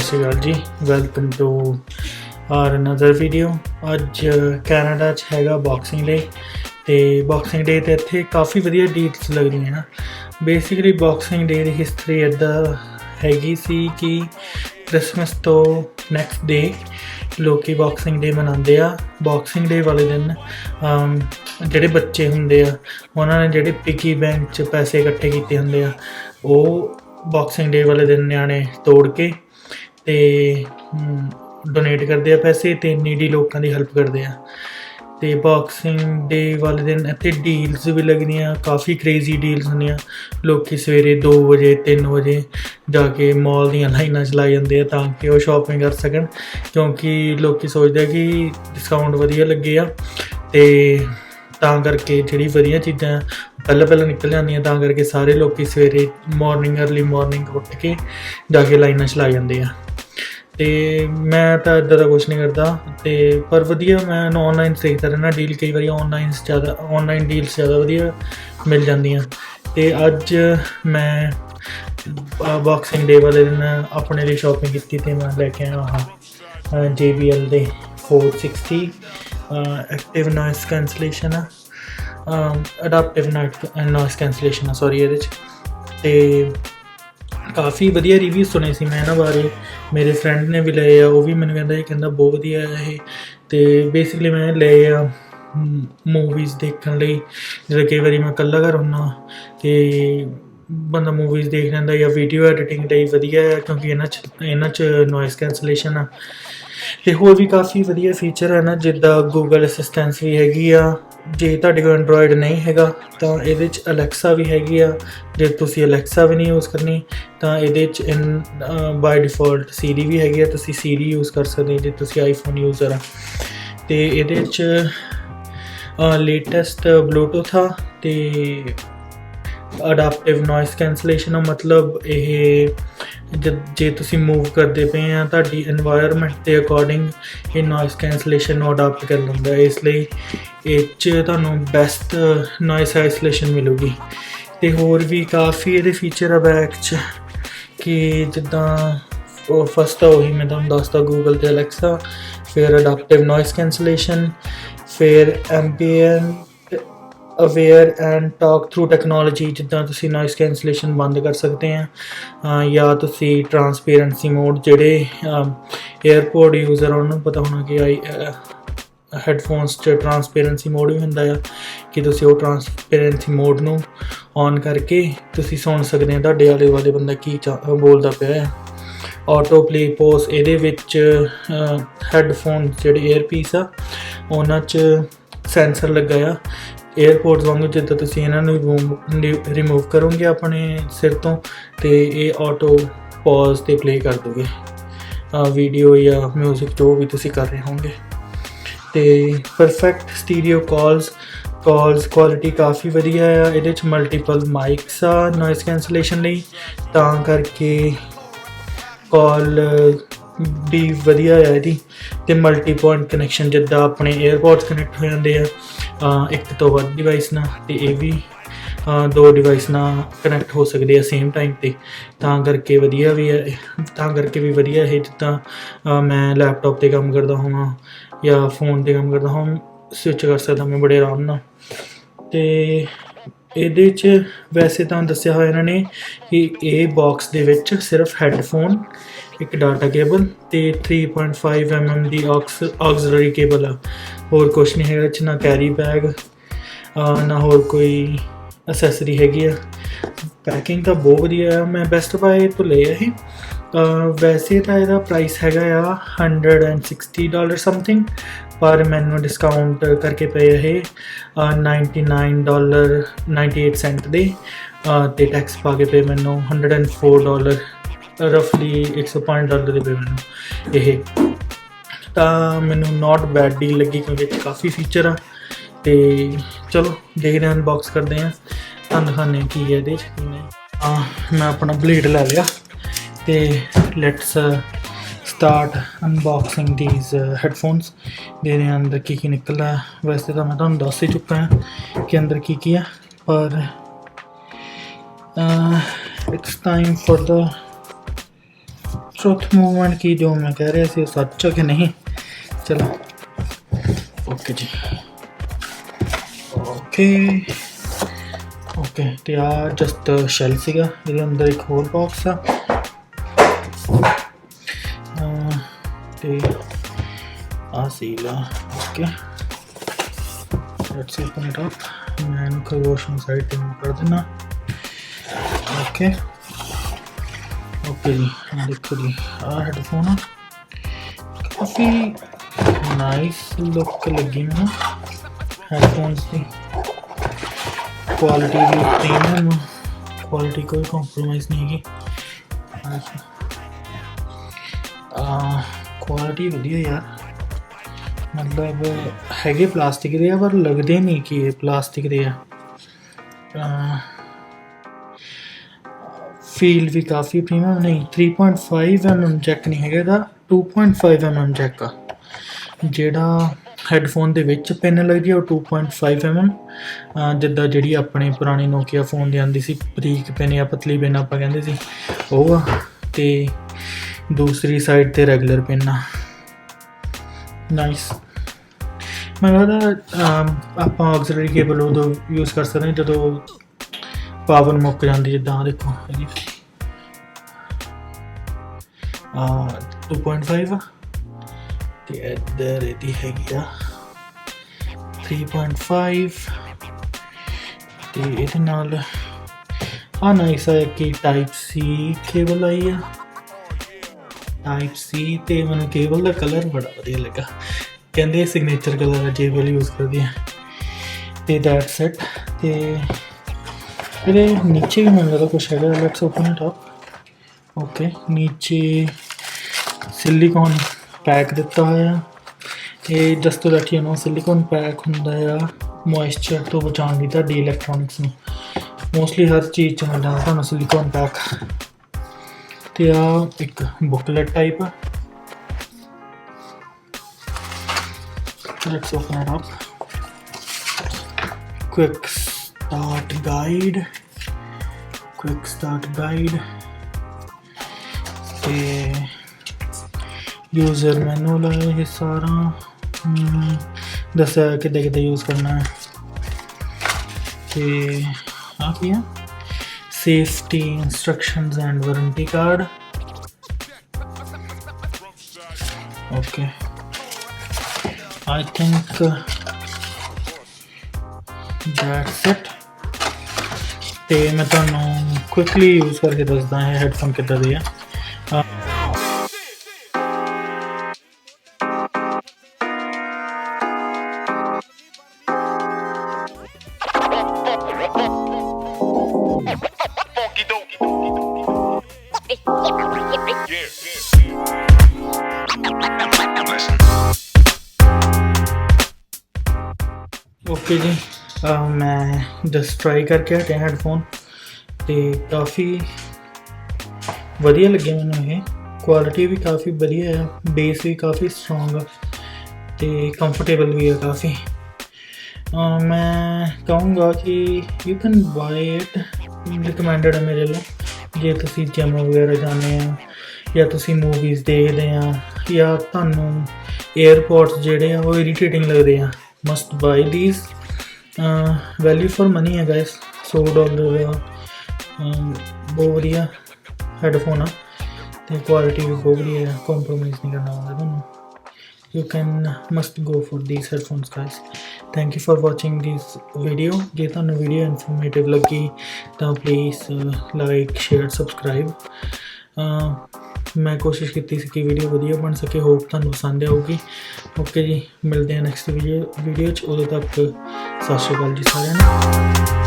ਸ਼੍ਰੀ ਅਕਾਲ ਜੀ, welcome to our another video. ਅੱਜ ਕੈਨੇਡਾ 'ਚ ਹੈਗਾ ਬਾਕਸਿੰਗ ਡੇ ਅਤੇ ਬਾਕਸਿੰਗ ਡੇ 'ਤੇ ਇੱਥੇ ਕਾਫੀ ਵਧੀਆ ਡੀਲਸ ਲੱਗਦੀਆਂ ਹਨ। ਬੇਸਿਕਲੀ ਬਾਕਸਿੰਗ ਡੇ ਦੀ ਹਿਸਟਰੀ ਇੱਦਾਂ ਹੈਗੀ ਸੀ ਕਿ ਕ੍ਰਿਸਮਸ ਤੋਂ ਨੈਕਸਟ ਡੇ ਲੋਕ ਬਾਕਸਿੰਗ ਡੇ ਮਨਾਉਂਦੇ ਆ। ਬਾਕਸਿੰਗ ਡੇ ਵਾਲੇ ਦਿਨ ਜਿਹੜੇ ਬੱਚੇ ਹੁੰਦੇ ਆ ਉਹਨਾਂ ਨੇ ਜਿਹੜੇ ਪਿਗੀ ਬੈਂਕ 'ਚ ਪੈਸੇ ਇਕੱਠੇ ਕੀਤੇ ਹੁੰਦੇ ਆ ਉਹ ਬਾਕਸਿੰਗ ਡੇ ਵਾਲੇ ਦਿਨ ਨਿਆਣੇ ਤੋੜ ਕੇ ਅਤੇ ਡੋਨੇਟ ਕਰਦੇ ਆ ਪੈਸੇ ਅਤੇ ਨੀਡੀ ਲੋਕਾਂ ਦੀ ਹੈਲਪ ਕਰਦੇ ਆ। ਅਤੇ ਬਾਕਸਿੰਗ ਡੇ ਵਾਲੇ ਦਿਨ ਇੱਥੇ ਡੀਲਸ ਵੀ ਲੱਗਦੀਆਂ, ਕਾਫੀ ਕ੍ਰੇਜ਼ੀ ਡੀਲਸ ਹੁੰਦੀਆਂ। ਲੋਕ ਸਵੇਰੇ 2 ਵਜੇ 3 ਵਜੇ ਜਾ ਕੇ ਮਾਲ ਦੀਆਂ ਲਾਈਨਾਂ 'ਚ ਲੱਗ ਜਾਂਦੇ ਆ ਤਾਂ ਕਿ ਉਹ ਸ਼ੋਪਿੰਗ ਕਰ ਸਕਣ, ਕਿਉਂਕਿ ਲੋਕ ਸੋਚਦੇ ਆ ਕਿ ਡਿਸਕਾਊਂਟ ਵਧੀਆ ਲੱਗੇ ਆ ਅਤੇ ਤਾਂ ਕਰਕੇ ਜਿਹੜੀ ਵਧੀਆ ਚੀਜ਼ਾਂ ਪਹਿਲਾਂ ਨਿਕਲ ਜਾਂਦੀਆਂ, ਤਾਂ ਕਰਕੇ ਸਾਰੇ ਲੋਕ ਸਵੇਰੇ ਅਰਲੀ ਮੋਰਨਿੰਗ ਉੱਠ ਕੇ ਜਾ ਕੇ ਲਾਈਨਾਂ 'ਚ ਲੱਗ ਜਾਂਦੇ ਆ। ਅਤੇ ਮੈਂ ਤਾਂ ਇੱਦਾਂ ਦਾ ਕੁਛ ਨਹੀਂ ਕਰਦਾ, ਅਤੇ ਪਰ ਵਧੀਆ ਮੈਂ ਔਨਲਾਈਨ ਦੇਖਦਾ ਰਹਿੰਦਾ ਡੀਲ। ਕਈ ਵਾਰੀ ਔਨਲਾਈਨ ਡੀਲਸ ਜ਼ਿਆਦਾ ਵਧੀਆ ਮਿਲ ਜਾਂਦੀਆਂ। ਅਤੇ ਅੱਜ ਮੈਂ ਬਾਕਸਿੰਗ ਡੇ ਵਾਲੇ ਦਿਨ ਆਪਣੇ ਲਈ ਸ਼ੋਪਿੰਗ ਕੀਤੀ ਅਤੇ ਮੈਂ ਲੈ ਕੇ ਆਇਆ JBL ਦੇ 460 ਐਕਟਿਵ ਨੋਇਸ ਕੈਂਸਲੇਸ਼ਨ ਆ, ਅਡਾਪਟਿਵ ਨੋਇਸ ਕੈਂਸਲੇਸ਼ਨ ਆ ਸੋਰੀ ਇਹਦੇ 'ਚ। ਅਤੇ ਕਾਫੀ ਵਧੀਆ ਰਿਵਿਊ ਸੁਣੇ ਸੀ ਮੈਂ ਇਹਨਾਂ ਬਾਰੇ, ਮੇਰੇ ਫਰੈਂਡ ਨੇ ਵੀ ਲਏ ਆ, ਉਹ ਵੀ ਮੈਨੂੰ ਕਹਿੰਦਾ ਬਹੁਤ ਵਧੀਆ ਇਹ। ਅਤੇ ਬੇਸਿਕਲੀ ਮੈਂ ਲਏ ਆ ਮੂਵੀਜ਼ ਦੇਖਣ ਲਈ, ਜਦੋਂ ਕਈ ਵਾਰੀ ਮੈਂ ਇਕੱਲਾ ਘਰ ਹੁੰਦਾ ਅਤੇ ਬੰਦਾ ਮੂਵੀਜ਼ ਦੇਖ ਲੈਂਦਾ, ਜਾਂ ਵੀਡੀਓ ਐਡੀਟਿੰਗ ਲਈ ਵਧੀਆ ਹੈ ਕਿਉਂਕਿ ਇਹਨਾਂ 'ਚ ਨੋਇਸ ਕੈਂਸਲੇਸ਼ਨ ਆ। ਅਤੇ ਹੋਰ ਵੀ ਕਾਫੀ ਵਧੀਆ ਫੀਚਰ ਹੈ ਨਾ, ਜਿੱਦਾਂ ਗੂਗਲ ਅਸਿਸਟੈਂਸ ਵੀ ਹੈਗੀ ਆ। ਜੇ ਤੁਹਾਡੇ ਕੋਲ ਐਂਡਰੋਇਡ ਨਹੀਂ ਹੈਗਾ ਤਾਂ ਇਹਦੇ 'ਚ ਅਲੈਕਸਾ ਵੀ ਹੈਗੀ ਆ। ਜੇ ਤੁਸੀਂ ਅਲੈਕਸਾ ਵੀ ਨਹੀਂ ਯੂਜ਼ ਕਰਨੀ ਤਾਂ ਇਹਦੇ 'ਚ ਬਾਏ ਡਿਫੋਲਟ ਸੀਰੀ ਵੀ ਹੈਗੀ ਆ, ਤੁਸੀਂ ਸੀਰੀ ਯੂਜ਼ ਕਰ ਸਕਦੇ ਜੇ ਤੁਸੀਂ ਆਈਫੋਨ ਯੂਜ਼ਰ ਆ। ਅਤੇ ਇਹਦੇ 'ਚ ਲੇਟੈਸਟ ਬਲੂਟੂਥ ਆ ਅਤੇ ਅਡਾਪਟਿਵ ਨੋਇਸ ਕੈਂਸਲੇਸ਼ਨ ਆ, ਮਤਲਬ ਇਹ ਜੇ ਤੁਸੀਂ ਮੂਵ ਕਰਦੇ ਪਏ ਆ ਤੁਹਾਡੀ ਇਨਵਾਇਰਮੈਂਟ ਦੇ ਅਕੋਰਡਿੰਗ ਇਹ ਨੋਇਸ ਕੈਂਸਲੇਸ਼ਨ ਨੂੰ ਅਡਾਪਟ ਕਰ ਲੈਂਦਾ, ਇਸ ਲਈ ਇਹ 'ਚ ਤੁਹਾਨੂੰ ਬੈਸਟ ਨੋਇਸ ਆਈਸੋਲੇਸ਼ਨ ਮਿਲੂਗੀ। ਅਤੇ ਹੋਰ ਵੀ ਕਾਫੀ ਇਹਦੇ ਫੀਚਰ ਆ ਬੈਕ 'ਚ, ਕਿ ਜਿੱਦਾਂ ਉਹ ਫਸਟ ਆ ਉਹੀ ਮੈਂ ਤੁਹਾਨੂੰ ਦੱਸਦਾ ਗੂਗਲ ਅਤੇ ਅਲੈਕਸਾ, ਫਿਰ ਅਡਾਪਟਿਵ ਨੋਇਸ ਕੈਂਸਲੇਸ਼ਨ, ਫਿਰ ambient aware and talk through technology, ਜਿੱਦਾਂ ਤੁਸੀਂ ਨੋਇਸ ਕੈਂਸਲੇਸ਼ਨ ਬੰਦ ਕਰ ਸਕਦੇ ਆ, ਜਾਂ ਤੁਸੀਂ ਟਰਾਂਸਪੇਰੈਂਸੀ ਮੋਡ, ਜਿਹੜੇ ਏਅਰਪੋਰਟ ਯੂਜ਼ਰ ਉਹਨਾਂ ਨੂੰ ਪਤਾ ਹੋਣਾ ਕਿ ਹੈਡਫੋਨਸ 'ਚ ਟਰਾਂਸਪੇਰੈਂਸੀ ਮੋਡ ਵੀ ਹੁੰਦਾ ਆ, ਕਿ ਤੁਸੀਂ ਉਹ ਟਰਾਂਸਪੇਰੈਂਸੀ ਮੋਡ ਨੂੰ ਔਨ ਕਰਕੇ ਤੁਸੀਂ ਸੁਣ ਸਕਦੇ ਆ ਤੁਹਾਡੇ ਆਲੇ ਦੁਆਲੇ ਬੰਦਾ ਕੀ ਬੋਲਦਾ ਪਿਆ ਹੈ। ਆਟੋ ਪਲੇ ਪੋਜ਼, ਇਹਦੇ ਵਿੱਚ ਹੈਡਫੋਨ ਜਿਹੜੇ ਏਅਰਪੀਸ ਆ ਉਹਨਾਂ 'ਚ ਸੈਂਸਰ ਲੱਗਾ ਆ ਏਅਰਪੋਰਟਸ ਵਾਂਗੂ, ਜਿੱਦਾਂ ਤੁਸੀਂ ਇਹਨਾਂ ਨੂੰ ਰਿਮੂਵ ਕਰੋਗੇ ਆਪਣੇ ਸਿਰ ਤੋਂ ਅਤੇ ਇਹ ਆਟੋ ਪੌਜ਼ 'ਤੇ ਪਲੇ ਕਰ ਦੋਗੇ ਵੀਡੀਓ ਜਾਂ ਮਿਊਜ਼ਿਕ ਜੋ ਵੀ ਤੁਸੀਂ ਕਰ ਰਹੇ ਹੋਗੇ। ਅਤੇ ਪਰਫੈਕਟ ਸਟੀਰੀਓ ਕਾਲਸ ਕੁਆਲਿਟੀ ਕਾਫੀ ਵਧੀਆ ਆ। ਇਹਦੇ 'ਚ ਮਲਟੀਪਲ ਮਾਈਕਸ ਆ ਨੋਇਸ ਕੈਂਸਲੇਸ਼ਨ ਲਈ, ਤਾਂ ਕਰਕੇ ਕਾਲ ਵੀ ਵਧੀਆ ਆ ਇਹਦੀ। ਅਤੇ ਮਲਟੀ ਪੁਆਇੰਟ ਕਨੈਕਸ਼ਨ, ਜਿੱਦਾਂ ਆਪਣੇ ਏਅਰਪੋਰਟਸ ਕਨੈਕਟ ਹੋ ਜਾਂਦੇ ਆ ਇੱਕ ਤੋਂ ਵੱਧ ਡਿਵਾਈਸ ਨਾਲ, ਅਤੇ ਇਹ ਵੀ 2 ਡਿਵਾਈਸ ਨਾਲ ਕਨੈਕਟ ਹੋ ਸਕਦੇ ਆ ਸੇਮ ਟਾਈਮ 'ਤੇ, ਤਾਂ ਕਰਕੇ ਵਧੀਆ ਵੀ ਹੈ। ਤਾਂ ਕਰਕੇ ਵੀ ਵਧੀਆ ਇਹ, ਜਿੱਦਾਂ ਮੈਂ ਲੈਪਟਾਪ 'ਤੇ ਕੰਮ ਕਰਦਾ ਹੋਵਾਂ ਜਾਂ ਫੋਨ 'ਤੇ ਕੰਮ ਕਰਦਾ ਹੋਵਾਂ, ਸਵਿੱਚ ਕਰ ਸਕਦਾ ਮੈਂ ਬੜੇ ਆਰਾਮ ਨਾਲ। ਅਤੇ ਇਹਦੇ 'ਚ ਵੈਸੇ ਤਾਂ ਦੱਸਿਆ ਹੋਇਆ ਇਹਨਾਂ ਨੇ ਕਿ ਇਹ ਬਾਕਸ ਦੇ ਵਿੱਚ ਸਿਰਫ ਹੈਡਫੋਨ, ਇੱਕ ਡਾਟਾ ਕੇਬਲ ਅਤੇ 3.5 mm ਦੀ ਆਕਸਲਰੀ ਕੇਬਲ ਆ, ਹੋਰ ਕੁਛ ਨਹੀਂ ਹੈਗਾ ਇਹ 'ਚ, ਨਾ ਕੈਰੀ ਬੈਗ ਨਾ ਹੋਰ ਕੋਈ ਅਸੈਸਰੀ ਹੈਗੀ ਆ। ਪੈਕਿੰਗ ਤਾਂ ਬਹੁਤ ਵਧੀਆ ਆ, ਮੈਂ ਬੈਸਟ ਬਾਏ ਤੋਂ ਲਿਆ ਇਹ। ਵੈਸੇ ਤਾਂ ਇਹਦਾ ਪ੍ਰਾਈਸ ਹੈਗਾ ਆ $160 ਸਮਥਿੰਗ, ਪਰ ਮੈਨੂੰ ਡਿਸਕਾਊਂਟ ਕਰਕੇ ਪਏ ਇਹ $99.98 ਦੇ, ਅਤੇ ਟੈਕਸ ਪਾ ਕੇ ਪਏ ਮੈਨੂੰ $104, ਰਫਲੀ $105 ਦੇ ਪਏ ਮੈਨੂੰ ਇਹ। ਤਾਂ ਮੈਨੂੰ ਨੋਟ ਬੈਡ ਡੀਲ ਲੱਗੀ ਕਿਉਂਕਿ ਇਹ 'ਚ ਕਾਫੀ ਫੀਚਰ ਆ। ਅਤੇ ਚਲੋ ਦੇਖਦੇ ਹਾਂ, ਅਨਬੋਕਸ ਕਰਦੇ ਹਾਂ, ਤੁਹਾਨੂੰ ਦਿਖਾਉਂਦੇ ਕੀ ਹੈ ਇਹਦੇ 'ਚ ਕੀ ਨਹੀਂ। ਮੈਂ ਆਪਣਾ ਬਲੇਡ ਲੈ ਲਿਆ ਅਤੇ let's start unboxing these headphones. ਦੇਖਦੇ ਹਾਂ ਅੰਦਰ ਕੀ ਨਿਕਲਦਾ। ਵੈਸੇ ਤਾਂ ਮੈਂ ਤੁਹਾਨੂੰ ਦੱਸ ਹੀ ਚੁੱਕਾ ਹਾਂ ਕਿ ਅੰਦਰ ਕੀ ਆ, ਪਰ it's time for the Chauth movement की जो मैं कह रहा सी सच है कि नहीं। चलो ओके जी, ओके ओके। तो यार जस्ट शैल सीगा, ਇਹਦੇ ਅੰਦਰ एक होर बॉक्स आ ਤੇ ਆ ਸੀਲ ਆ। Okay let's open it up. मैं इनको खरगोश ਨੂੰ साइड ਤੇ कर देना। ओके ओके जी, देखो जी आ हेडफोन काफ़ी नाइस लुक लगी मैंने हेडफोन्स की। क्वालिटी भी प्रीमियम, क्वालिटी कोई कॉम्प्रोमाइज़ नहीं है। क्वालिटी वधिया यार, मतलब है प्लास्टिक के पर लगते नहीं कि ये प्लास्टिक के। फील भी काफ़ी प्रीमियम, नहीं 3.5 mm जैक नहीं है, 2.5 mm जैक आ। ਜਿਹੜਾ ਹੈਡਫੋਨ ਦੇ ਵਿੱਚ ਪਿੰਨ ਲੱਗਦੀ ਆ ਉਹ 2.5 mm, ਜਿੱਦਾਂ ਜਿਹੜੀ ਆਪਣੇ ਪੁਰਾਣੀ ਨੋਕੀਆ ਫੋਨ ਦੀ ਆਉਂਦੀ ਸੀ ਬਰੀਕ ਪਿੰਨ ਜਾਂ ਪਤਲੀ ਪਿੰਨ ਆਪਾਂ ਕਹਿੰਦੇ ਸੀ ਉਹ ਆ, ਤੇ ਦੂਸਰੀ ਸਾਈਡ ਤੇ ਰੈਗੂਲਰ ਪਿੰਨ ਆ। ਨਾਈਸ। ਮੈਨੂੰ ਲੱਗਦਾ ਆਪਾਂ ਆਕਸੀਲਰੀ ਕੇਬਲ ਉਦੋਂ ਯੂਜ਼ ਕਰ ਸਕਦੇ ਜਦੋਂ ਪਾਵਰ ਮੁੱਕ ਜਾਂਦੀ, ਜਿੱਦਾਂ ਦੇਖੋ 2.5 ਆ ਤੇ ਇੱਧਰ ਇਹਦੀ ਹੈਗੀ ਆ 3.5 ਤੇ ਇਹਦੇ ਨਾਲ ਆ ਨਾਈਸ ਹੈ ਕਿ ਟਾਈਪ ਸੀ ਕੇਬਲ ਆਈ ਆ, ਟਾਈਪ ਸੀ। ਤੇ ਮੈਨੂੰ ਕੇਬਲ ਦਾ ਕਲਰ ਬੜਾ ਵਧੀਆ ਲੱਗਾ, ਕਹਿੰਦੇ ਸਿਗਨੇਚਰ ਕਲਰ ਹੈ JBL ਯੂਜ਼ ਕਰਦੀ ਹੈ ਤੇ ਦੈਟਸ ਇਟ। ਤੇ ਇਹਦੇ ਨੀਚੇ ਵੀ ਮੈਨੂੰ ਲੱਗਦਾ ਕੁਛ ਹੈਗਾ, let's open it up. Okay ਨੀਚੇ ਸਿਲੀਕॉन पैक दिता होया, ये just to that you know silicon pack हुंदा आ मॉइस्चर तो बचाने की तुहाडी इलैक्ट्रॉनिक्स नूं। मोस्टली हर चीज़ च मिलदा तुहानूं सिलिकॉन पैक। ते आ एक booklet type, let's open it up. Quick start guide, quick start guide ते यूज़र मैनुअल है, ये सारा दस किद्दां किद्दां यूज़ करना है। तो आ क्या safety instructions and warranty card. Okay I think that's it. तो मैं तुहानूं क्विकली यूज़ करके दसदा है हेडफोन किद्दां दे आ। ओके जी, मैं जस्ट ट्राई करके हटिया हेडफोन तो काफ़ी वधिया लगे मैनूं। ये क्वालिटी भी काफ़ी वधिया है, बेस भी काफ़ी स्ट्रॉन्ग है तो कंफर्टेबल भी है काफ़ी। मैं कहूँगा कि you can buy it, recommended है मेरे लिए। जे तुसी जिम वगैरह जाने या तुसी मूवीज़ देखते हैं या तुहानूं एयरपोर्ट्स जेहड़े आ वो इरीटेटिंग लगते हैं, must buy these. Value for money है गाइस, $100 बहुत वधिया हेडफोन आ तो क्वालिटी भी बहुत वधिया है, कॉम्प्रोमाइज़ नहीं करना होगा तुहानूं। You can must go for these headphones guys। Thank you for watching this video। जे तुहानूं वीडियो इन्फॉर्मेटिव लगी तो प्लीज़ लाइक शेयर सब्सक्राइब। मैं कोशिश की कि वीडियो वधिया बन सके, होप तुहानूं पसंद आऊगी। ओके जी, मिलते हैं नैक्सट वीडियो च। उदों तक सत श्री अकाल जी सारिआं नूं।